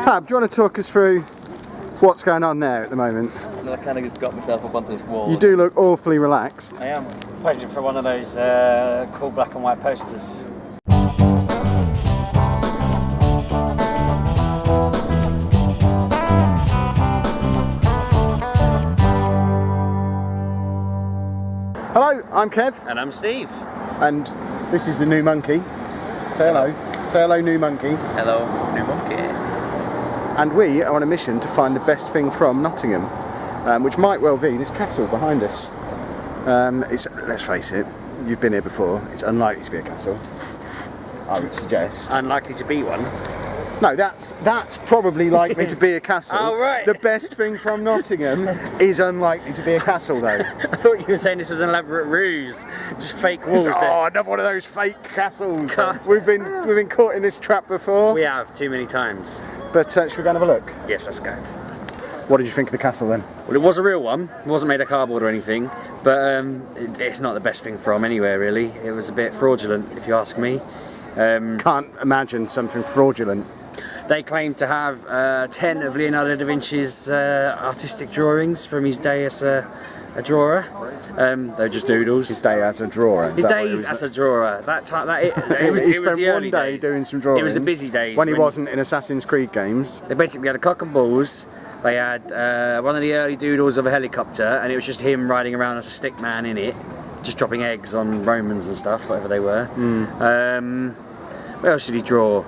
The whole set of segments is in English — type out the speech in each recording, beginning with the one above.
Pab, do you want to talk us through what's going on there at the moment? I kind of just got myself up onto this wall. You do look awfully relaxed. I am. Posing for one of those cool black and white posters. Hello, I'm Kev. And I'm Steve. And this is the new monkey. Say hello. Say hello, new monkey. Hello, new monkey. And we are on a mission to find the best thing from Nottingham, which might well be this castle behind us. Let's face it, you've been here before. It's unlikely to be a castle, I would suggest. Unlikely to be one. No, that's probably likely to be a castle. Oh, right. The best thing from Nottingham is unlikely to be a castle, though. I thought you were saying this was an elaborate ruse, just fake walls. Another one of those fake castles. We've been caught in this trap before. We have, too many times. But should we go and have a look? Yes, let's go. What did you think of the castle then? Well, it was a real one. It wasn't made of cardboard or anything, but it's not the best thing from anywhere, really. It was a bit fraudulent, if you ask me. Can't imagine something fraudulent. They claim to have 10 of Leonardo da Vinci's artistic drawings from his day as a drawer. They're just doodles. His day as a drawer. His days as a drawer. He spent one day doing some drawing. It was the busy days. When he wasn't in Assassin's Creed games. They basically had a cock and balls. They had one of the early doodles of a helicopter, and it was just him riding around as a stick man in it, just dropping eggs on Romans and stuff, whatever they were. What else did he draw?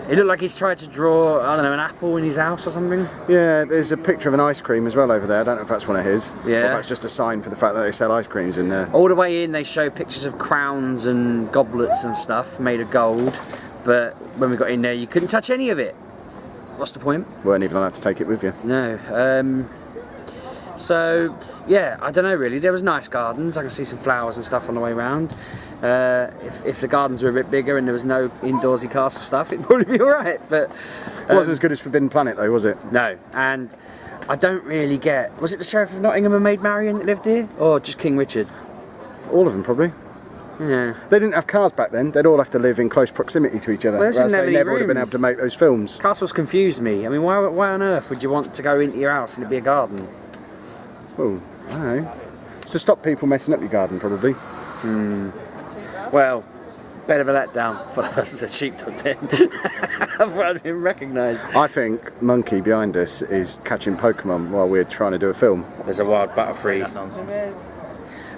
It looked like he's tried to draw, I don't know, an apple in his house or something. Yeah, there's a picture of an ice cream as well over there. I don't know if that's one of his. Yeah. Or if that's just a sign for the fact that they sell ice creams in there. All the way in, they show pictures of crowns and goblets and stuff made of gold. But when we got in there, you couldn't touch any of it. What's the point? Weren't even allowed to take it with you. No. So, yeah, I don't know really. There was nice gardens. I can see some flowers and stuff on the way round. If the gardens were a bit bigger and there was no indoorsy castle stuff, it'd probably be alright. But it wasn't as good as Forbidden Planet though, was it? No, and I don't really get... Was it the Sheriff of Nottingham and Maid Marian that lived here? Or just King Richard? All of them, probably. Yeah. They didn't have cars back then. They'd all have to live in close proximity to each other. Well, or else they never would have been able to make those films. Castles confuse me. I mean, why on earth would you want to go into your house and it'd be a garden? Oh, I don't know. It's to stop people messing up your garden, probably. Well, bit of a letdown for the person who said sheepdog then. I've been recognised. I think Monkey behind us is catching Pokémon while we're trying to do a film. There's a wild butterfree.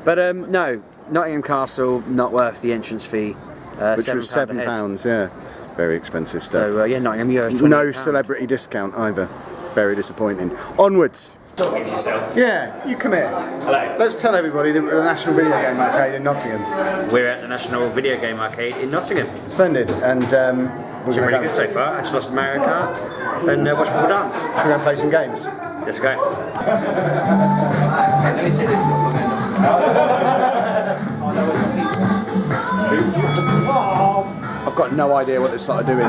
But no, Nottingham Castle, not worth the entrance fee. Which was £7, yeah. Very expensive stuff. So, yeah, Nottingham Euros, £28. No celebrity discount either. Very disappointing. Onwards. Talking to yourself. Yeah, you come here. Hello. Let's tell everybody that we're at the National Video Game Arcade in Nottingham. We're at the National Video Game Arcade in Nottingham. Splendid. And it's been really good so far. I just lost Mario Kart and watch people dance. Should we go and play some games? Let's go. I've got no idea what this lot are doing.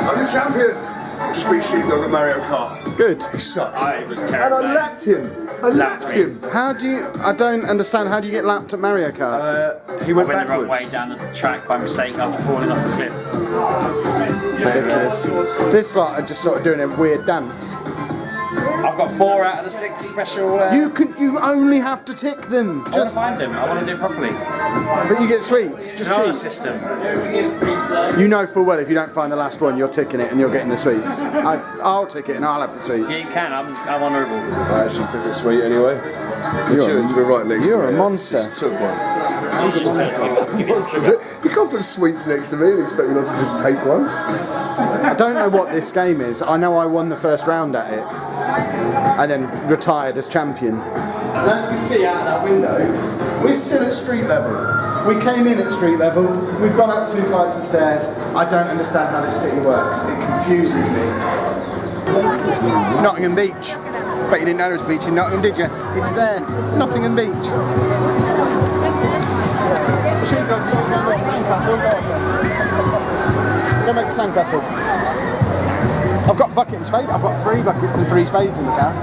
I'm the champion! Just beat Sheepdog at Mario Kart. Good. He sucks. I was And terrible. I lapped him. I lapped him. How do you... I don't understand. How do you get lapped at Mario Kart? He I went went the wrong backwards. way down the track by mistake after falling off the cliff. Ridiculous. This lot are just sort of doing a weird dance. I've got 4 out of the 6 special... You only have to tick them. I want to Just, find them. I want to do it properly. but you get sweets. It's Just an honor cheat. system. You know full well if you don't find the last one, you're ticking it and you're getting the sweets. I'll tick it and I'll have the sweets. Yeah, you can. I'm honourable. I actually took it sweet anyway. The we're right next You're to a me. monster. Just took one. Give me some sugar. You can't put sweets next to me and expect me not to just take one. I don't know what this game is. I know I won the first round at it and then retired as champion. And as you can see out of that window, we're still at street level. We came in at street level, we've gone up 2 flights of stairs. I don't understand how this city works. It confuses me. Nottingham Beach. Bet you didn't know there was a beach in Nottingham, did you? It's there. Nottingham Beach. Go make the sandcastle. I've got a bucket and spade. I've got 3 buckets and 3 spades in the car.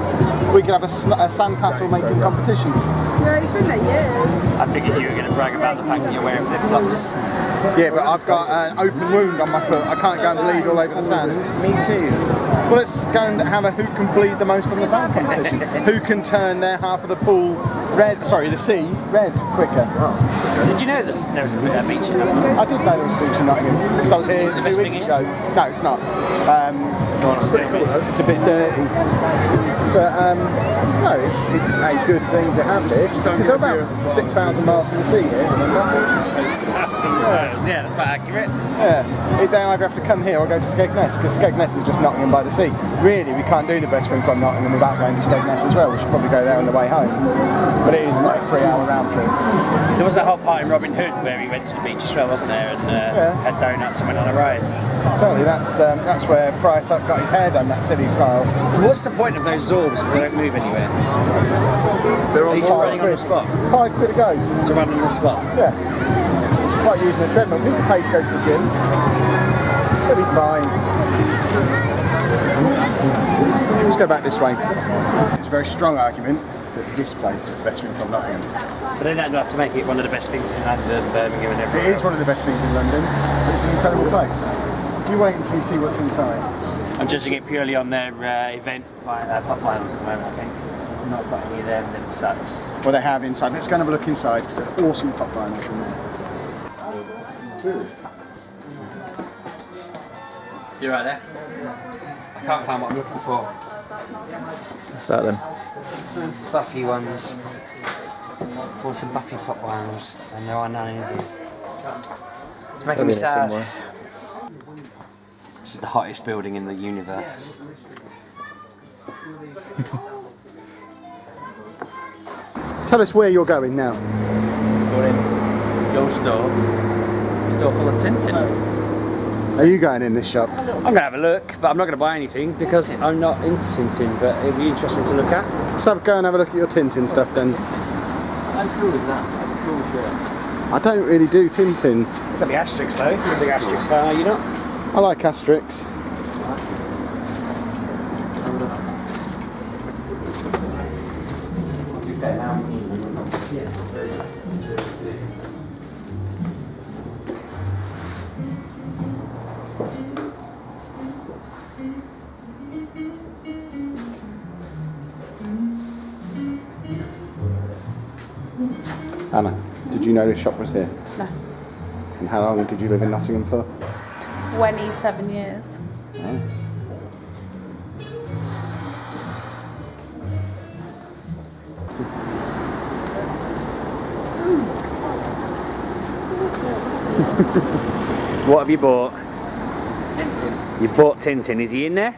We could have a sandcastle making competition. Yeah, he's been there years. I figured you were going to brag about the fact that you're wearing flip-flops. Yeah, but I've got an open wound on my foot. I can't go and bleed all over the sand. Me too. Well, let's go and have a who can bleed the most on the sand competition. Who can turn their half of the pool red, sorry, the sea red quicker. Did you know there was a beach in Nottingham? I did know there was a beach in Nottingham because I was here 2 weeks ago. No, it's not. It's a bit dirty. But no, it's a good thing to have here. It's about 6,000 miles from the sea here. 6,000 miles, yeah, that's about accurate. Yeah, they either have to come here or go to Skegness, because Skegness is just Nottingham by the sea. Really, we can't do the best thing from Nottingham without going to Skegness as well. We should probably go there on the way home. But it is like a 3-hour round trip. There was a whole part in Robin Hood where he went to the beach as well, wasn't there? And had donuts and went on a ride. Certainly, that's where Friar Tuck got his hair done, that silly style. What's the point of those Zorbs if they don't move anywhere? They're on running on the spot. £5 a go. To run on the spot? Yeah. It's like using a treadmill. People pay to go to the gym. It'll be fine. Let's go back this way. It's a very strong argument that this place is the best thing from Nottingham. But they don't have to make it one of the best things in London, Birmingham and everything. It is one of the best things in London, but it's an incredible place. You wait until you see what's inside. I'm judging it purely on their event pop finals at the moment, I think. I'm not got any of them, then it sucks. Well, they have inside. Let's go and have a look inside because there's awesome pop finals in there. You're right there. I can't find what I'm looking for. What's that then? Buffy ones. Or some Buffy pop finals, and there are none in here. It's making me sad. Somewhere. This is the hottest building in the universe. Tell us where you're going now. Going in Go store full of Tintin. Are you going in this shop? I'm going to have a look, but I'm not going to buy anything because I'm not into Tintin, but it'd be interesting to look at. So go and have a look at your Tintin stuff then. How cool is that? Cool shirt. I don't really do Tintin. Look at the Asterix though. You're a big Asterix fan, are you not? I like Asterix. Yes. Anna, did you know this shop was here? No. And how long did you live in Nottingham for? 27 years. Nice. What have you bought? Tintin. You bought Tintin. Is he in there?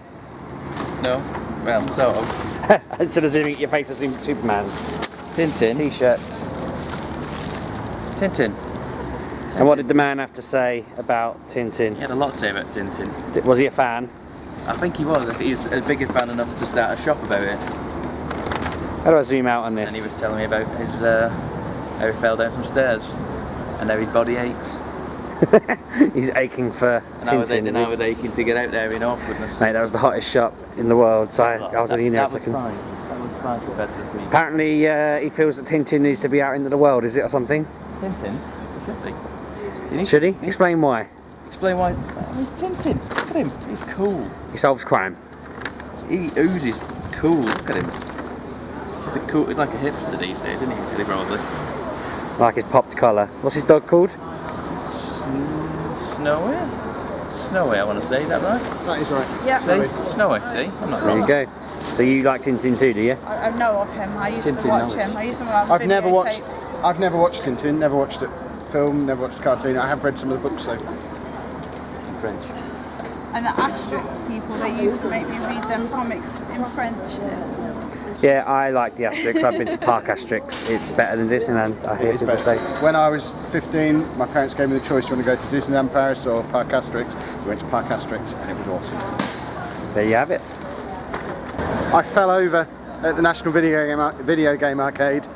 No. Well, sort of. Instead of zooming at your face, I've zoomed at Superman's. Tintin. T-shirts. Tintin. And what did the man have to say about Tintin? He had a lot to say about Tintin. Was he a fan? I think he was. I think he was a bigger fan enough to start a shop about it. How do I zoom out on this? And he was telling me about his how he fell down some stairs and how his body aches. He's aching for And Tintin. I was aching to get out there in awkwardness. Mate, that was the hottest shop in the world, so I was only in there a second. That was fine compared to the Queen. Apparently, he feels that Tintin needs to be out into the world. Is it or something? Tintin? He should be. Should he? Explain why. Explain why. I mean, Tintin. Look at him. He's cool. He solves crime. He oozes cool. Look at him. He's like a hipster these days, isn't he? Pretty probably. Like his popped collar. What's his dog called? Snowy? Snowy, I want to say. Is that right? That is right. Yeah. See? Snowy, see? I'm not There wrong. you go. So you like Tintin too, do you? I know of him. I used Tintin to watch knowledge. him. I used to watch I've never watched. videotape. I've never watched Tintin. Never watched it. Film. Never watched the cartoon. I have read some of the books though. In French. And the Asterix people, they used to make me read them comics in French at school. Yeah, I like the Asterix. I've been to Park Asterix. It's better than Disneyland, I hear It's people better. say. When I was 15, my parents gave me the choice: do you want to go to Disneyland Paris or Park Asterix? We went to Park Asterix, and it was awesome. There you have it. I fell over at the National Video Game Arcade,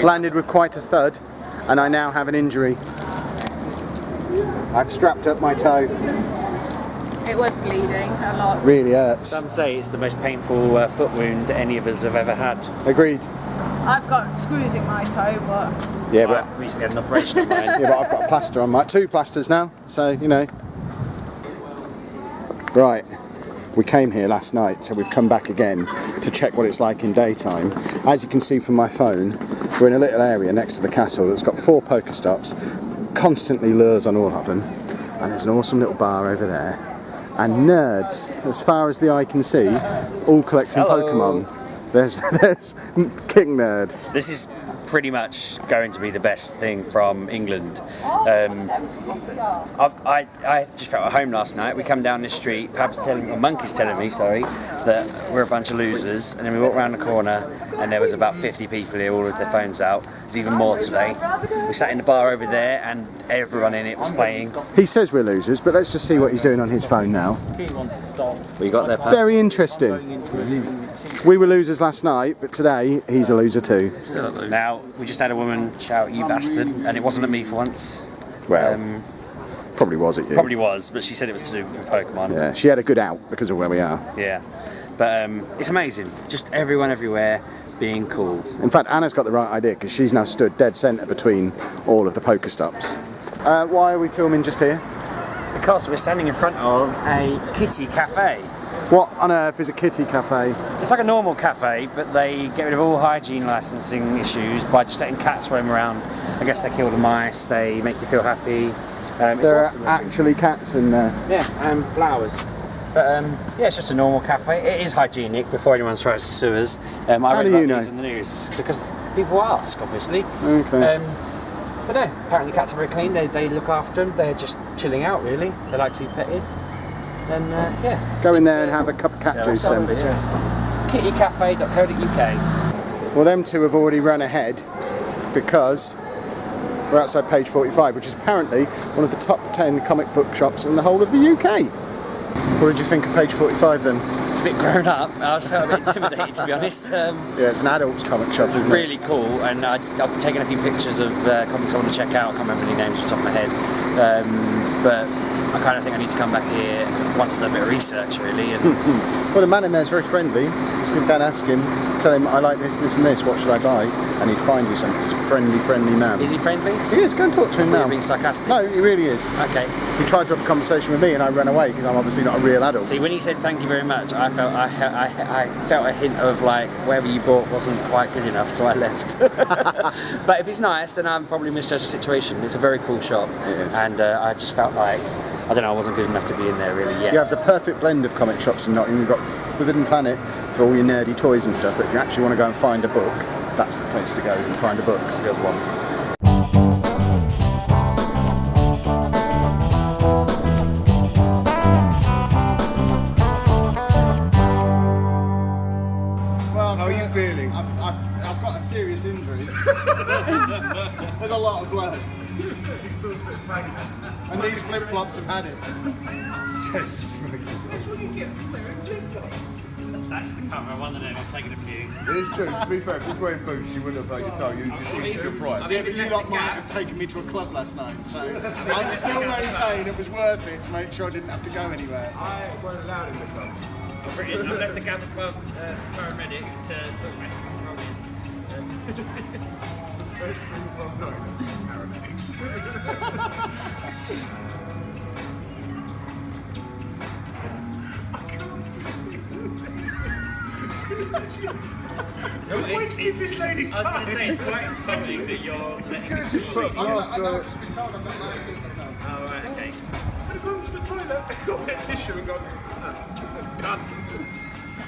landed with quite a thud, and I now have an injury. I've strapped up my toe. It was bleeding a lot. Really hurts. Some say it's the most painful foot wound any of us have ever had. Agreed. I've got screws in my toe, but Yeah, but I've recently had an operation on mine. yeah, but I've got a plaster on my 2 plasters now, so you know. Right, we came here last night, so we've come back again to check what it's like in daytime. As you can see from my phone, we're in a little area next to the castle that's got 4 Pokestops, constantly lures on all of them, and there's an awesome little bar over there. And nerds, as far as the eye can see, all collecting Hello. Pokemon. There's King Nerd. This is pretty much going to be the best thing from England. I just felt at home last night. We come down this street, Monkey's telling me, that we're a bunch of losers, and then we walked around the corner and there was about 50 people here, all with their phones out. There's even more today. We sat in the bar over there and everyone in it was playing. He says we're losers, but let's just see what he's doing on his phone now. We got there, Pat. Very interesting. We were losers last night, but today he's a loser too. Now, we just had a woman shout, "You bastard," and it wasn't at me for once. Well, probably was at you. Probably was, but she said it was to do with Pokemon. Yeah, she had a good out because of where we are. Yeah. But it's amazing. Just everyone everywhere being cool. In fact, Anna's got the right idea because she's now stood dead centre between all of the Pokestops. Why are we filming just here? Because we're standing in front of a kitty cafe. What on earth is a kitty cafe? It's like a normal cafe, but they get rid of all hygiene licensing issues by just letting cats roam around. I guess they kill the mice, they make you feel happy. It's There awesome. are actually cats in there. Yeah, and flowers. But yeah, it's just a normal cafe. It is hygienic before anyone tries to sue us. I read do about you know? these in the news because people ask, obviously. Okay. But no, apparently cats are very clean. They look after them. They're just chilling out, really. They like to be petted. And yeah. Go in there and have a cup of cat juice then. kittycafe.co.uk. Well, them two have already run ahead because we're outside page 45, which is apparently one of the top 10 comic book shops in the whole of the UK. What did you think of page 45 then? It's a bit grown up. I was felt a bit intimidated, to be honest. Yeah, it's an adult's comic shop, isn't Really cool, and I've taken a few pictures of comics I want to check out. I can't remember any names off the top of my head, but I kind of think I need to come back here once I've done a bit of research, really. And Well, the man in there is very friendly. You can go and ask him, tell him, I like this, this and this, what should I buy? And he'd find you something. It's a friendly man. is he friendly? He is, go and talk to him now. You're being sarcastic. No, he really is. Okay. He tried to have a conversation with me and I ran away because I'm obviously not a real adult. See, when he said thank you very much, I felt I felt a hint of like whatever you bought wasn't quite good enough, so I left. But if it's nice, then I'm probably misjudged the situation. It's a very cool shop, It is. and I just felt like I don't know, I wasn't good enough to be in there really yet. You have the perfect blend of comic shops in Nottingham. You've got Forbidden Planet for all your nerdy toys and stuff, but if you actually want to go and find a book, that's the place to go and find a book. It's a good one. Well, How are you feeling? I've got a serious injury. There's a lot of blood. And these flip-flops have had it. That's the cover, one of them, I've taken a few. It is true, to be fair, if you was wearing boots, you wouldn't have played guitar, you'd just use your pride. Yeah, but you lot might have taken me to a club last night, so I'm still maintain it was worth it to make sure I didn't have to go anywhere. I weren't allowed in the club. I've left the Gabba Club paramedic to look best from First thing from Nottingham, paramedics. It's this lady's I was going to say, it's quite insulting that you're letting me speak. I've just been told I'm not liking myself. Oh, right, okay. I'd have gone to the toilet, got a tissue and gone, done.